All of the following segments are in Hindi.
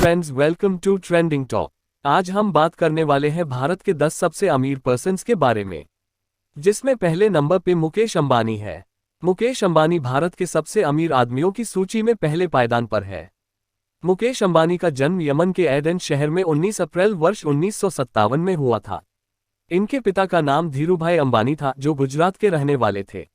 Friends, welcome to trending talk. आज हम बात करने वाले हैं भारत के 10 सबसे अमीर पर्सन्स के बारे में, जिसमें पहले नंबर पे मुकेश अंबानी है। मुकेश अंबानी भारत के सबसे अमीर आदमियों की सूची में पहले पायदान पर है। मुकेश अंबानी का जन्म यमन के एडेन शहर में 19 अप्रैल वर्ष 1957 में हुआ था। इनके पिता का नाम धीरूभाई अंबानी था, जो गुजरात के रहने वाले थे।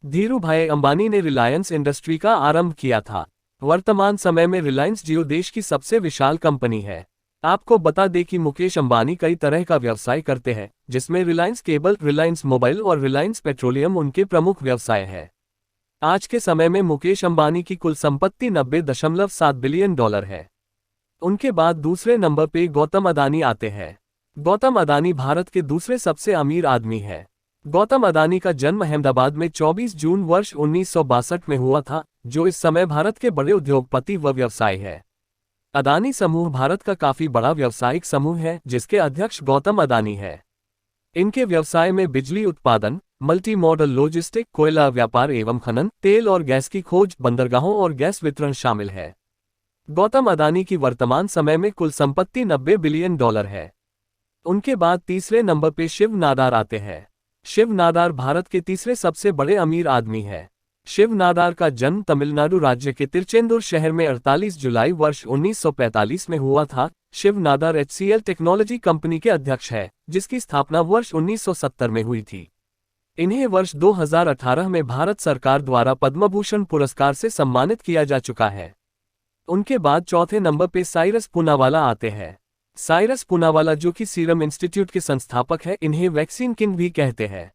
धीरूभाई अंबानी ने रिलायंस इंडस्ट्री का आरंभ किया था। वर्तमान समय में रिलायंस जियो देश की सबसे विशाल कंपनी है। आपको बता दें कि मुकेश अंबानी कई तरह का व्यवसाय करते हैं, जिसमें रिलायंस केबल, रिलायंस मोबाइल और रिलायंस पेट्रोलियम उनके प्रमुख व्यवसाय है। आज के समय में मुकेश अंबानी की कुल संपत्ति $90.7 बिलियन है। उनके बाद दूसरे नंबर पे गौतम अदानी आते हैं। गौतम अदानी भारत के दूसरे सबसे अमीर आदमी है। गौतम अदानी का जन्म अहमदाबाद में 24 जून वर्ष 1962 में हुआ था, जो इस समय भारत के बड़े उद्योगपति व व्यवसाय है। अदानी समूह भारत का काफी बड़ा व्यावसायिक समूह है, जिसके अध्यक्ष गौतम अदानी है। इनके व्यवसाय में बिजली उत्पादन, मल्टी मॉडल लॉजिस्टिक, कोयला व्यापार एवं खनन, तेल और गैस की खोज, बंदरगाहों और गैस वितरण शामिल है। गौतम अदानी की वर्तमान समय में कुल संपत्ति $90 बिलियन है। उनके बाद तीसरे नंबर पे शिव नादार आते हैं। शिव नादार भारत के तीसरे सबसे बड़े अमीर आदमी है। शिव नादार का जन्म तमिलनाडु राज्य के तिरुचेंदूर शहर में 48 जुलाई वर्ष 1945 में हुआ था। शिव नादार HCL टेक्नोलॉजी कंपनी के अध्यक्ष है, जिसकी स्थापना वर्ष 1970 में हुई थी। इन्हें वर्ष 2018 में भारत सरकार द्वारा पद्म भूषण पुरस्कार से सम्मानित किया जा चुका है। उनके बाद चौथे नंबर पे साइरस पूनावाला आते हैं। साइरस पूनावाला, जो कि सीरम इंस्टीट्यूट के संस्थापक है, इन्हें वैक्सीन किंग भी कहते हैं।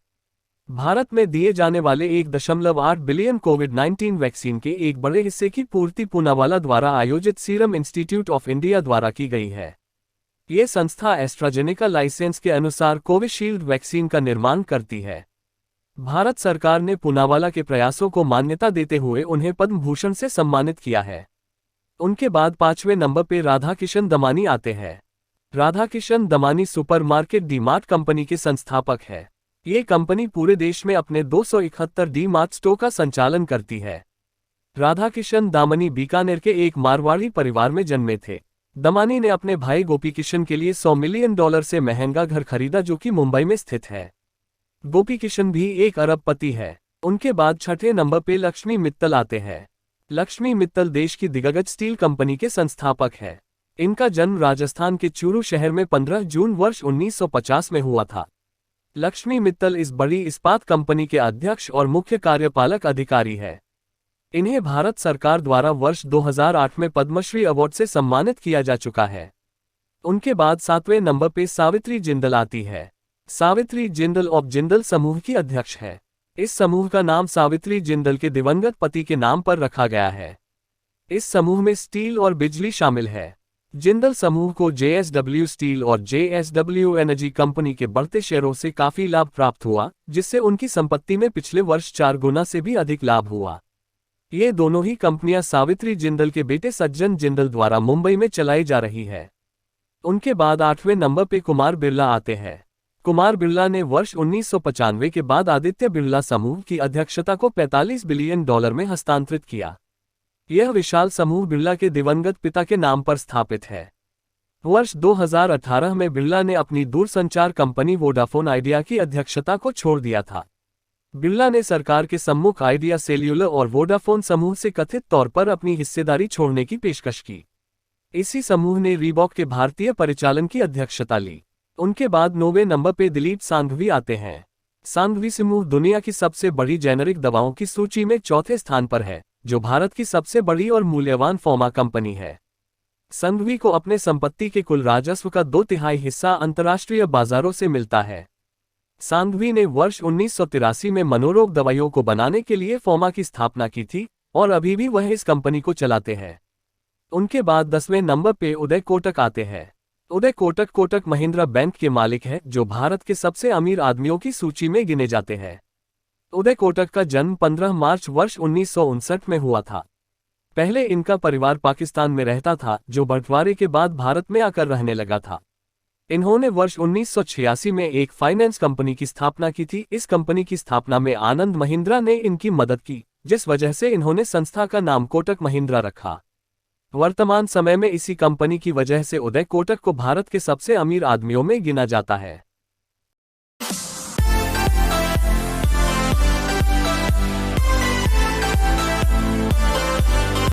भारत में दिए जाने वाले 1.8 बिलियन कोविड-19 वैक्सीन के एक बड़े हिस्से की पूर्ति पूनावाला द्वारा आयोजित सीरम इंस्टीट्यूट ऑफ इंडिया द्वारा की गई है। ये संस्था एस्ट्राजेनेका लाइसेंस के अनुसार कोविशील्ड वैक्सीन का निर्माण करती है। भारत सरकार ने पूनावाला के प्रयासों को मान्यता देते हुए उन्हें पद्म भूषण से सम्मानित किया है। उनके बाद पांचवें नंबर पर राधाकिशन दमानी आते हैं। राधाकिशन दमानी सुपरमार्केट डी-मार्ट कंपनी के संस्थापक है। ये कंपनी पूरे देश में अपने 271 डी-मार्ट स्टोर का संचालन करती है। राधाकिशन दामनी बीकानेर के एक मारवाड़ी परिवार में जन्मे थे। दमानी ने अपने भाई गोपी किशन के लिए $100 मिलियन से महंगा घर खरीदा, जो कि मुंबई में स्थित है। गोपी किशन भी एक अरबपति है। उनके बाद छठे नंबर पे लक्ष्मी मित्तल आते हैं। लक्ष्मी मित्तल देश की दिग्गज स्टील कंपनी के संस्थापक है। इनका जन्म राजस्थान के चूरू शहर में 15 जून वर्ष 1950 में हुआ था। लक्ष्मी मित्तल इस बड़ी इस्पात कंपनी के अध्यक्ष और मुख्य कार्यपालक अधिकारी है। इन्हें भारत सरकार द्वारा वर्ष 2008 में पद्मश्री अवार्ड से सम्मानित किया जा चुका है। उनके बाद सातवें नंबर पे सावित्री जिंदल आती है। सावित्री जिंदल ऑफ जिंदल समूह की अध्यक्ष है। इस समूह का नाम सावित्री जिंदल के दिवंगत पति के नाम पर रखा गया है। इस समूह में स्टील और बिजली शामिल है। जिंदल समूह को JSW स्टील और JSW एनर्जी कंपनी के बढ़ते शेयरों से काफी लाभ प्राप्त हुआ, जिससे उनकी संपत्ति में पिछले वर्ष 4 गुना से भी अधिक लाभ हुआ। ये दोनों ही कंपनियां सावित्री जिंदल के बेटे सज्जन जिंदल द्वारा मुंबई में चलाई जा रही है। उनके बाद आठवें नंबर पे कुमार बिरला आते हैं। कुमार बिरला ने वर्ष 1995 के बाद आदित्य बिरला समूह की अध्यक्षता को $45 बिलियन में हस्तांतरित किया। यह विशाल समूह बिरला के दिवंगत पिता के नाम पर स्थापित है। वर्ष 2018 में बिरला ने अपनी दूरसंचार कंपनी वोडाफोन आइडिया की अध्यक्षता को छोड़ दिया था। बिरला ने सरकार के सम्मुख आइडिया सेल्यूलर और वोडाफोन समूह से कथित तौर पर अपनी हिस्सेदारी छोड़ने की पेशकश की। इसी समूह ने रीबॉक के भारतीय परिचालन की अध्यक्षता ली। उनके बाद 9वें नंबर पे दिलीप सांघवी आते हैं। सांघवी समूह दुनिया की सबसे बड़ी जेनेरिक दवाओं की सूची में चौथे स्थान पर है, जो भारत की सबसे बड़ी और मूल्यवान फार्मा कंपनी है। सांघवी को अपने संपत्ति के कुल राजस्व का 2/3 हिस्सा अंतर्राष्ट्रीय बाजारों से मिलता है। सांघवी ने वर्ष 1983 में मनोरोग दवाइयों को बनाने के लिए फार्मा की स्थापना की थी और अभी भी वह इस कंपनी को चलाते हैं। उनके बाद 10वें नंबर पे उदय कोटक आते हैं। उदय कोटक कोटक महिंद्रा बैंक के मालिक है, जो भारत के सबसे अमीर आदमियों की सूची में गिने जाते हैं। उदय कोटक का जन्म 15 मार्च वर्ष 1959 में हुआ था। पहले इनका परिवार पाकिस्तान में रहता था, जो बंटवारे के बाद भारत में आकर रहने लगा था। इन्होंने वर्ष 1986 में एक फाइनेंस कंपनी की स्थापना की थी। इस कंपनी की स्थापना में आनंद महिंद्रा ने इनकी मदद की, जिस वजह से इन्होंने संस्था का नाम कोटक महिंद्रा रखा। वर्तमान समय में इसी कंपनी की वजह से उदय कोटक को भारत के सबसे अमीर आदमियों में गिना जाता है।